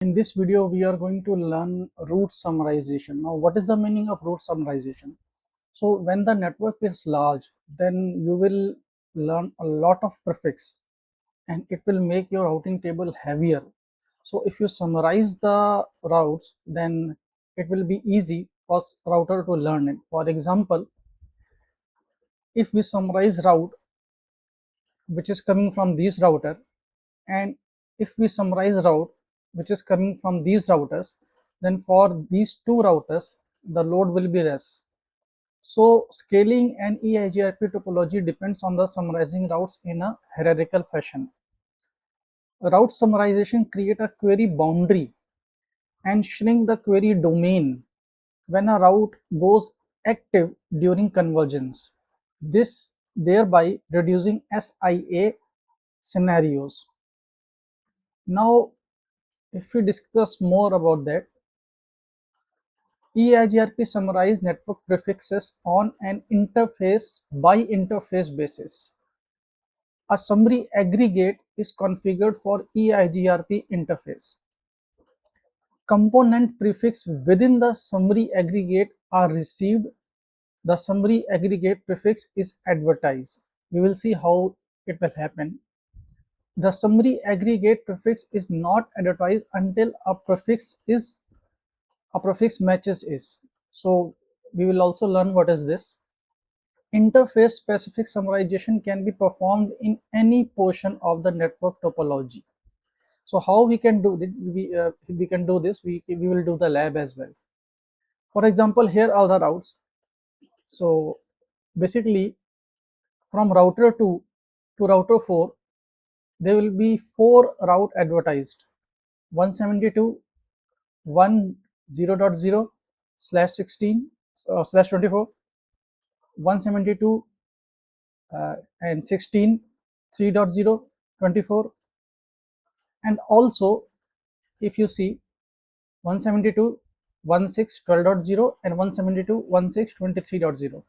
In this video, we are going to learn route summarization. Now, what is the meaning of route summarization? So, when the network is large, then you will learn a lot of prefix and it will make your routing table heavier. So, if you summarize the routes, then it will be easy for router to learn it. For example, if we summarize route which is coming from this router, and if we summarize route which is coming from these routers, then for these two routers the load will be less. So scaling an EIGRP topology depends on the summarizing routes in a hierarchical fashion. Route summarization create a query boundary and shrink the query domain when a route goes active during convergence, this thereby reducing SIA scenarios. Now, if we discuss more about that, EIGRP summarize network prefixes on an interface by interface basis. A summary aggregate is configured for EIGRP interface. Component prefix within the summary aggregate are received. The summary aggregate prefix is advertised. We will see how it will happen. The summary aggregate prefix is not advertised until a prefix matches is. So we will also learn what is this. Interface specific summarization can be performed in any portion of the network topology. So how we can do this? We can do this. We will do the lab as well. For example, here are the routes. So basically, from router 2 to router 4, there will be 4 route advertised: 172.1.0.0/16/24, 172 and 16 3.0 24, and also if you see 172.16.12.0 and 172.16.23.0.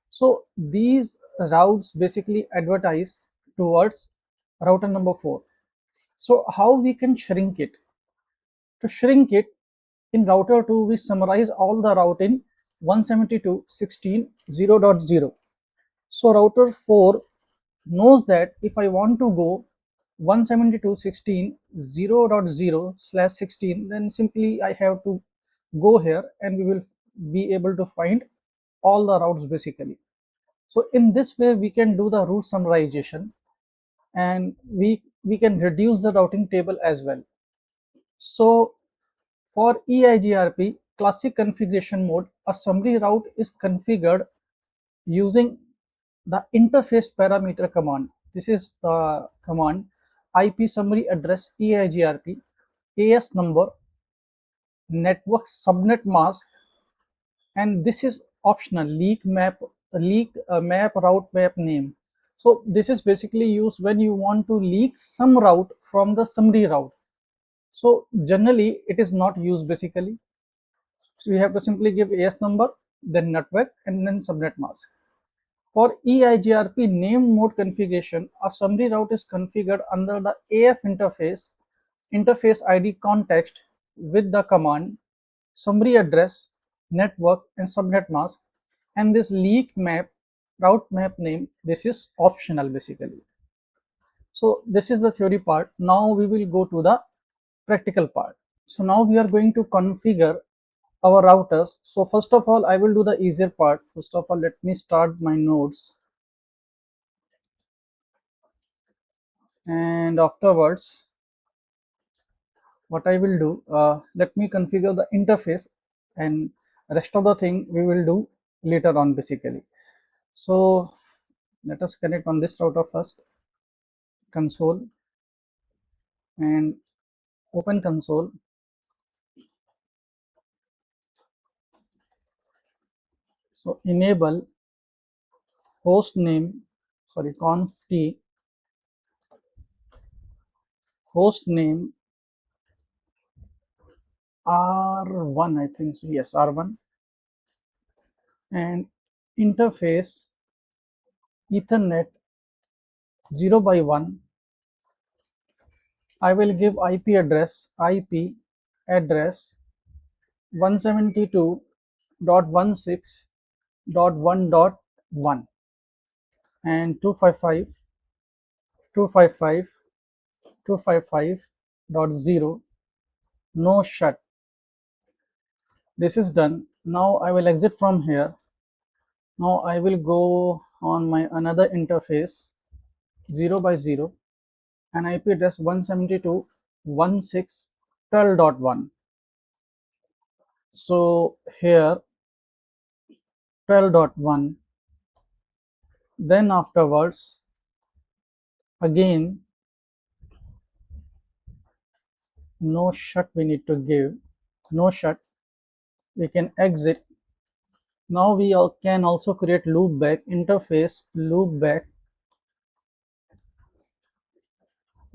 So these routes basically advertise towards router number 4. So how we can shrink it? To shrink it, in router 2 we summarize all the route in 172.16.0.0. So router 4 knows that if I want to go 172.16.0.0/16, then simply I have to go here and we will be able to find all the routes basically. So in this way we can do the route summarization, and we can reduce the routing table as well. So for EIGRP classic configuration mode, a summary route is configured using the interface parameter command. This is the command: IP summary address EIGRP, AS number, network subnet mask, and this is optional: leak route map name. So this is basically used when you want to leak some route from the summary route. So generally it is not used basically. So we have to simply give AS number, then network, and then subnet mask. For EIGRP named mode configuration, a summary route is configured under the AF interface ID context with the command summary address, network, and subnet mask, and this leak map route map name, this is optional basically. So this is the theory part. Now we will go to the practical part. So now we are going to configure our routers. So first of all, I will do the easier part. First of all, let me start my nodes, and afterwards what I will do, let me configure the interface, and rest of the thing we will do later on basically. So let us connect on this router first. Console, and open console. So enable host name, sorry, conf t host name R1, I think so, yes, R1, and interface Ethernet 0 by 1 I will give IP address 172.16.1.1 and 255.255.255.0, no shut. This is done. Now I will exit from here. Now I will go on my another interface 0 by 0 and IP address 172.16.12.1. So here 12.1, then afterwards again no shut we need to give, no shut, we can exit. Now we can also create loopback interface loopback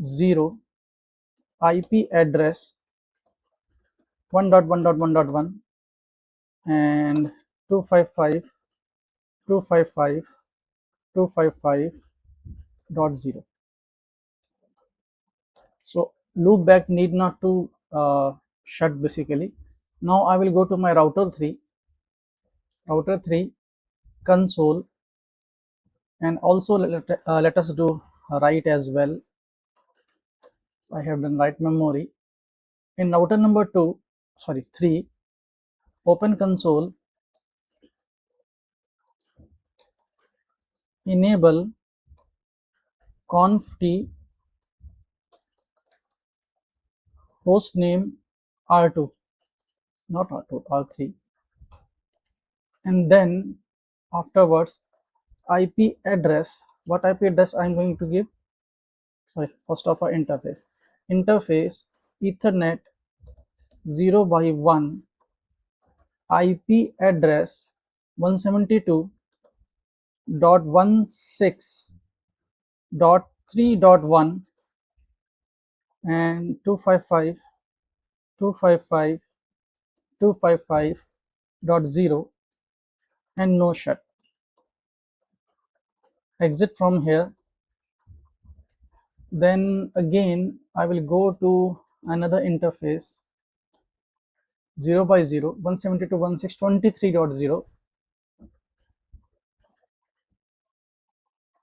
0 IP address 1.1.1.1 and 255.255.255.0. So loopback need not to shut basically. Now I will go to my router 3 console, and also let us do write as well. I have done write memory in router number 3. Open console, enable conft hostname R2, not R2, R3, and then afterwards IP address. What IP address I am going to give? Sorry, first of all interface Ethernet 0 by 1 IP address 172.16.3.1 and 255.255.255.0 and no shut. Exit from here. Then again I will go to another interface 0 by 0 172.168.23.0.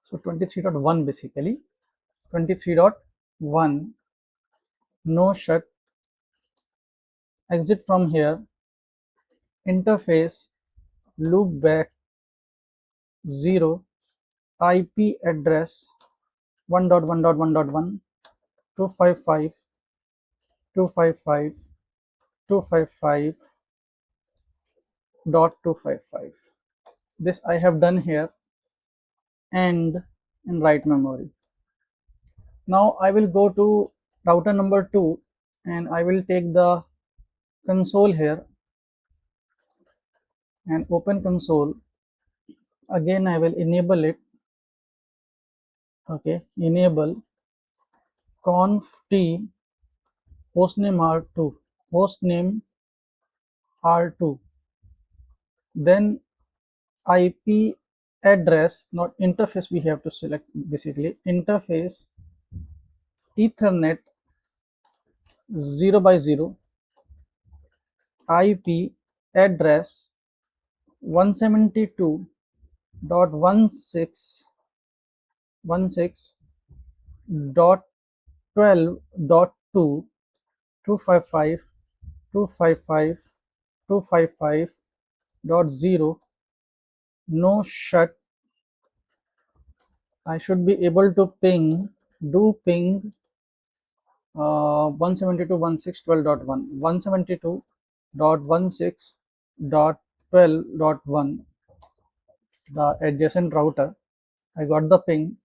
So 23.1 basically 23.1, no shut. Exit from here. Interface loopback 0 IP address 1.1.1.1 255.255.255.255. This I have done here and in write memory. Now I will go to router number 2 and I will take the console here and open console. Again I will enable it. Okay, enable conft hostname R2, then IP address, not interface, we have to select basically interface Ethernet 0 by 0 IP address 172.168.12.2 255.255.255.0, no shut. I should be able to ping 172.168.12.1 172.168.12.1, the adjacent router. I got the ping.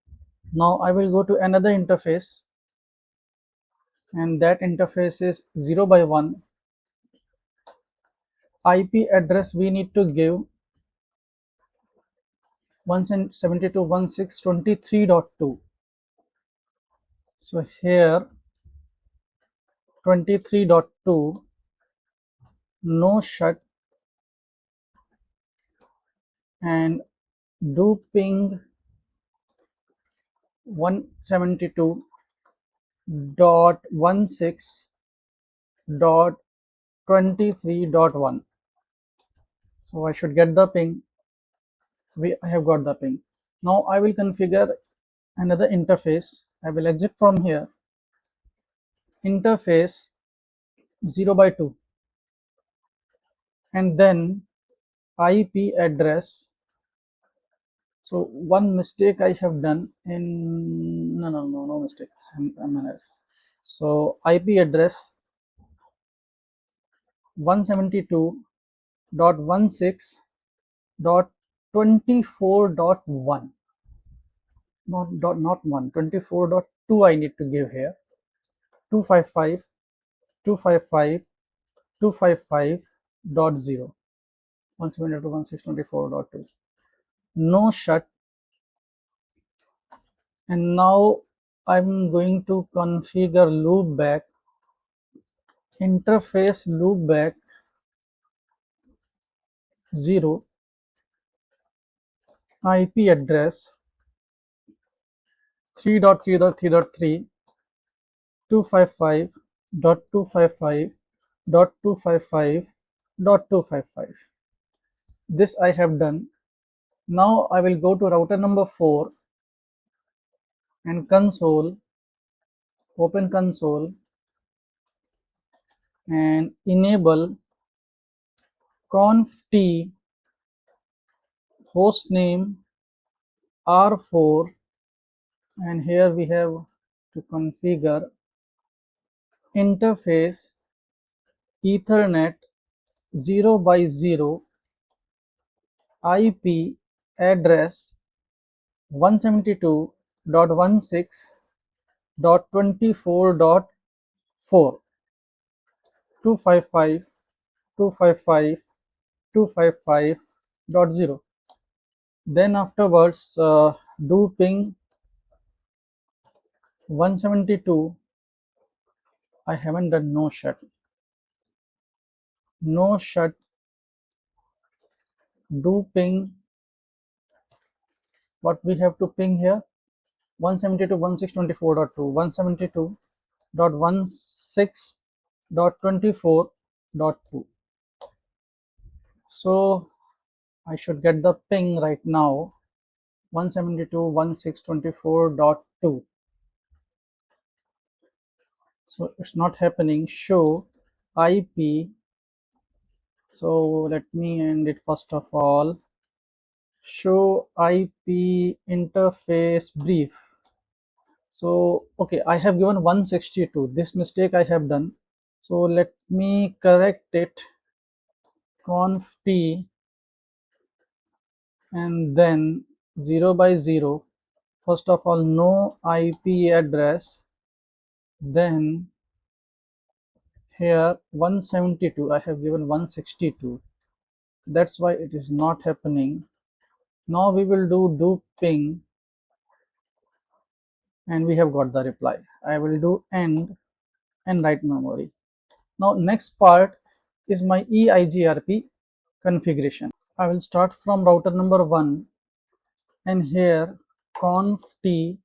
Now I will go to another interface and that interface is 0 by 1 IP address we need to give 172.168.23.2. So here 23.2, no shut, and do ping 172 dot 16 dot 23.1. So I should get the ping. So I have got the ping. Now I will configure another interface. I will exit from here. Interface 0 by 2, and then IP address. So one mistake I have done in no mistake. I'm so IP address 172.16.24.1, not 1, 24.2 I need to give here. 255 255 255.0, 172.16.24.2. No shut. And now I'm going to configure loopback. Interface loopback 0, IP address 3.3.3.3, 255.255.255.255. This I have done. Now I will go to router number 4 and console, open console, and enable conft hostname R4, and here we have to configure interface Ethernet 0 by 0, IP address 172.16.24.4, 255 255 255.0. Then afterwards do ping 172. I haven't done no shut. No shut. Do ping. What we have to ping here? 172.16.24.2, 172.16.24.2. So I should get the ping right now. 172.16.24.2. So it's not happening. Show IP. So let me end it first of all. Show IP interface brief. So okay, I have given 162. This mistake I have done. So let me correct it. Conf t and then 0 by 0. First of all, no IP address. Then here 172. I have given 162. That's why it is not happening. Now we will do ping, and we have got the reply. I will do end and write memory. Now next part is my EIGRP configuration. I will start from router number 1, and here conf t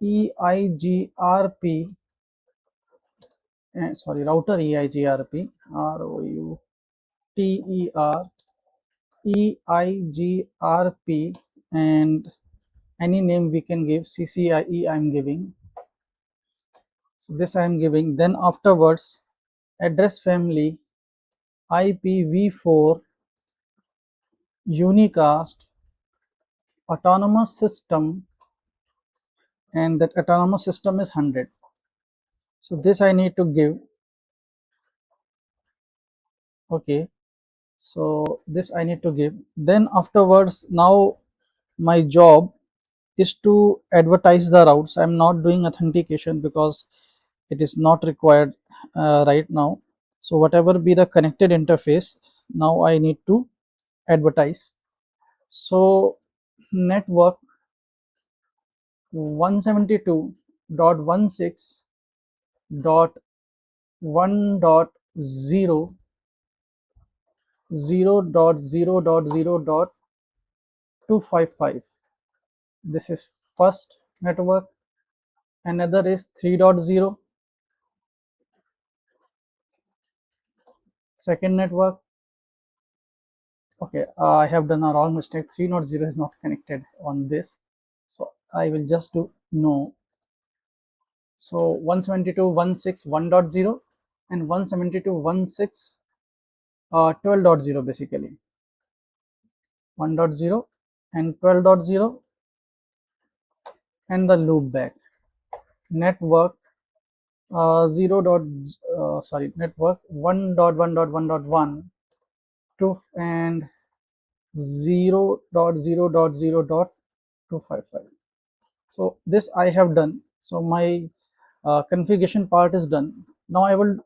EIGRP, router EIGRP, ROUTER EIGRP, and any name we can give. CCIE I am giving. So this I am giving. Then afterwards, address family IPv4 unicast autonomous system, and that autonomous system is 100. So this I need to give. Okay, so this I need to give. Then afterwards, now my job is to advertise the routes. I'm not doing authentication because it is not required right now. So whatever be the connected interface, now I need to advertise. So network 172.16.1.0 0.0.0.255. This is first network, another is 3.0, second network. Okay, I have done a wrong mistake. 3.0 is not connected on this, so I will just do no. So 172.168.1.0 and 172.168 12.0, basically 1.0 and 12.0, and the loop back network 0 dot sorry network 1.1.1.1 to and 0.0.0.255. So this I have done. So my configuration part is done. Now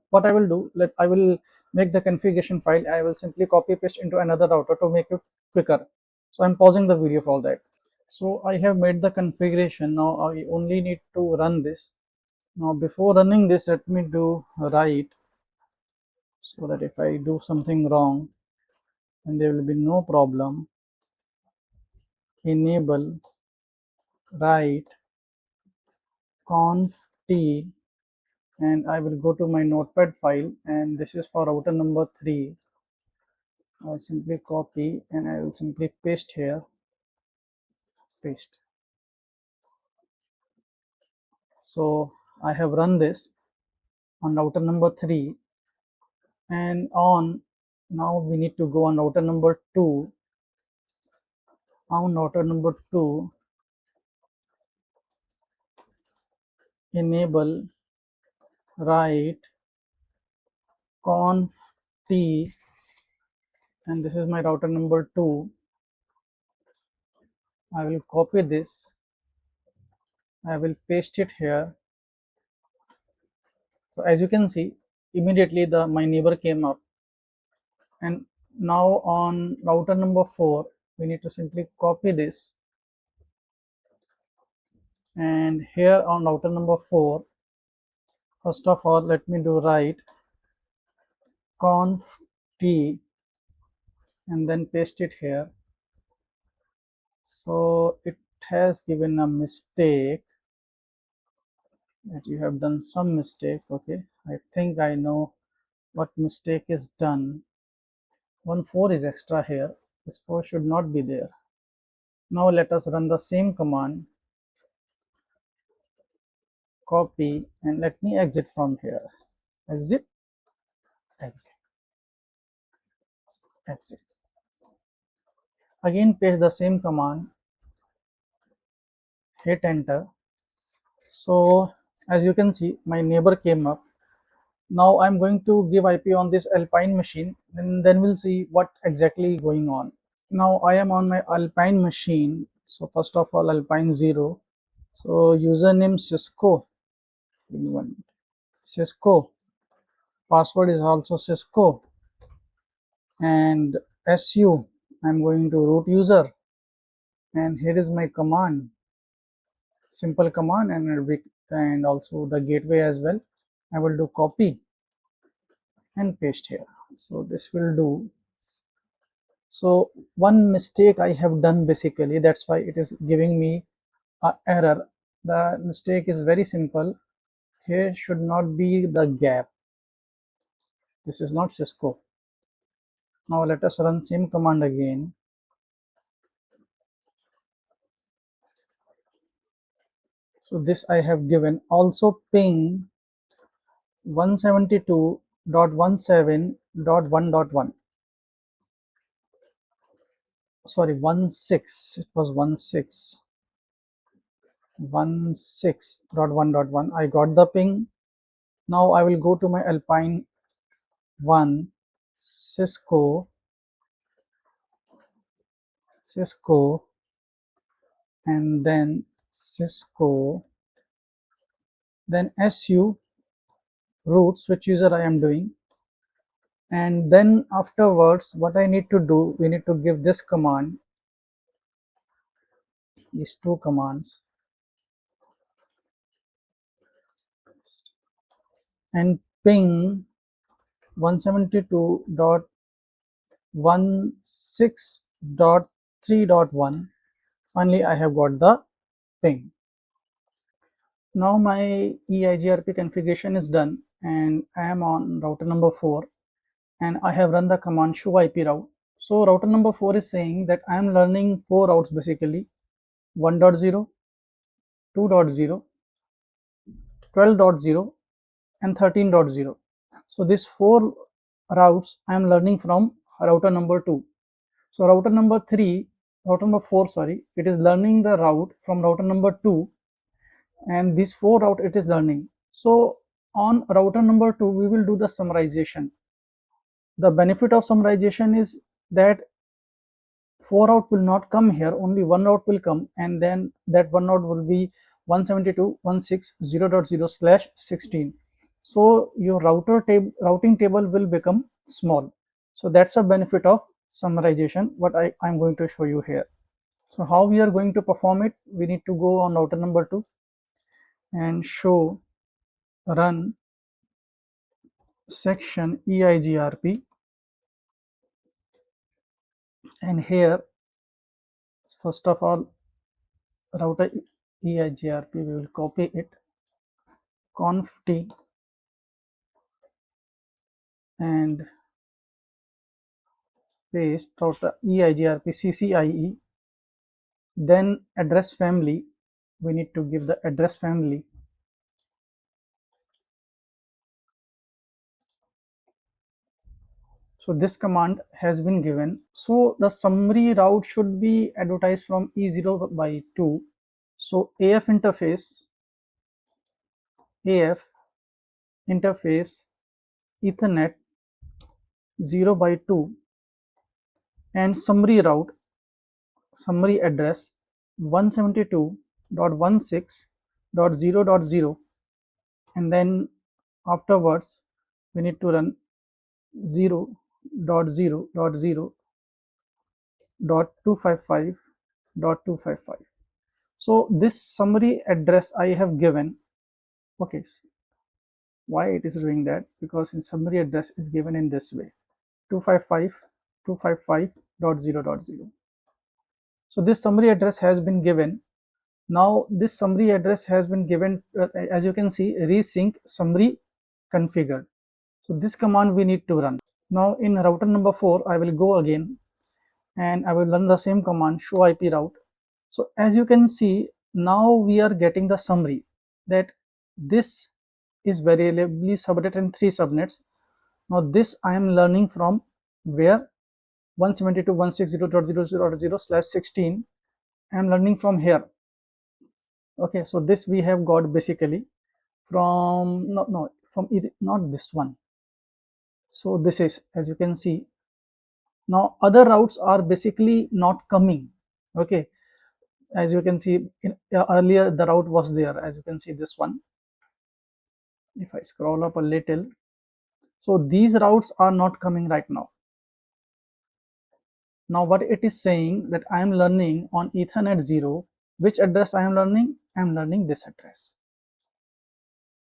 what I will do, I will make the configuration file. I will simply copy paste into another router to make it quicker. So I'm pausing the video for that. So I have made the configuration. Now I only need to run this. Now before running this, let me do write, so that if I do something wrong, then there will be no problem. Enable write conf t, and I will go to my notepad file, and this is for router number 3. I'll simply copy and I will simply paste here, paste. So I have run this on router number 3, and on now we need to go on router number 2. On router number 2, enable write conf t, and this is my router number 2. I will copy this, I will paste it here. So as you can see, immediately my neighbor came up. And now on router number 4, we need to simply copy this, and here on router number 4, first of all let me do write conf t and then paste it here. So it has given a mistake, that you have done some mistake. Okay, I think I know what mistake is done. 4 is extra here, this 4 should not be there. Now let us run the same command, copy, and let me exit from here, exit, exit, exit. Again paste the same command, hit enter. So as you can see, my neighbor came up. Now I'm going to give IP on this Alpine machine, and then we'll see what exactly going on. Now I am on my Alpine machine. So first of all, Alpine 0. So username Cisco, Cisco, password is also Cisco, and SU, I'm going to root user, and here is my command, simple command, and also the gateway as well. I will do copy and paste here. So this will do. So one mistake I have done, basically that's why it is giving me a error. The mistake is very simple. Here should not be the gap. This is not Cisco. Now let us run same command again. So this I have given. Also ping 172.17.1.1. Sorry, 16. It was 16.1.1.1. I got the ping. Now I will go to my Alpine 1, Cisco, and then Cisco, then SU, root switch user I am doing, and then afterwards what I need to do, we need to give this command, these two commands, and ping 172.16.3.1. Finally I have got the ping. Now my EIGRP configuration is done and I am on router number 4 and I have run the command show IP route. So router number 4 is saying that I am learning 4 routes basically: 1.0, 2.0, 12.0 and 13.0. So these 4 routes I am learning from router number 2. So router number 4, sorry, it is learning the route from router number 2, and these 4 route it is learning. So on router number 2 we will do the summarization. The benefit of summarization is that 4 route will not come here, only one route will come, and then that one route will be 172.160.0/16. So your routing table will become small. So that's a benefit of summarization, what I'm going to show you here. So how we are going to perform it? We need to go on router number 2 and show run section EIGRP, and here first of all router EIGRP, we will copy it, conf t, and paste router EIGRP CCIE, then address family, we need to give the address family. So this command has been given. So the summary route should be advertised from E0/2. So AF interface Ethernet 0/2, and summary route, summary address 172.16.0.0, and then afterwards we need to run 0.0.0.255.255. So this summary address I have given. Okay, why it is doing that? Because in summary address is given in this way: 255.255.0.0. So this summary address has been given. Now this summary address has been given, as you can see, resync summary configured. So this command we need to run. Now in router number 4 I will go again and I will run the same command show IP route. So as you can see, now we are getting the summary that this is variably subnet in 3 subnets. Now this I am learning from where? 172.160.0.0/16. I am learning from here. Okay, so this we have got basically from from not this one. So this is, as you can see, now other routes are basically not coming. Okay, as you can see, earlier the route was there, as you can see this one. If I scroll up a little, so these routes are not coming right now. Now what it is saying that I am learning on Ethernet 0. Which address I am learning? I am learning this address.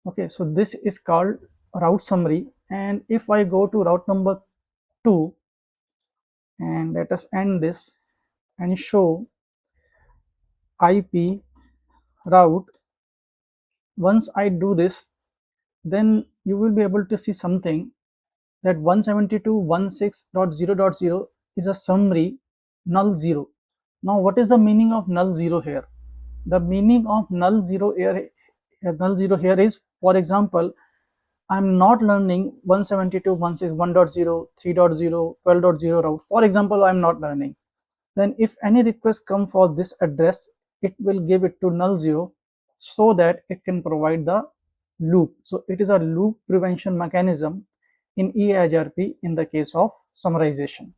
Okay, so this is called route summary. And if I go to route number 2 and let us end this and show IP route, once I do this, then you will be able to see something that 172.16.0.0 is a summary null 0. Now what is the meaning of null 0 here? The meaning of null 0 here, is, for example, I'm not learning 172.161.0, 3.0, 12.0 route. For example, I'm not learning. Then if any request come for this address, it will give it to null 0 so that it can provide the loop. So it is a loop prevention mechanism in EIGRP in the case of summarization.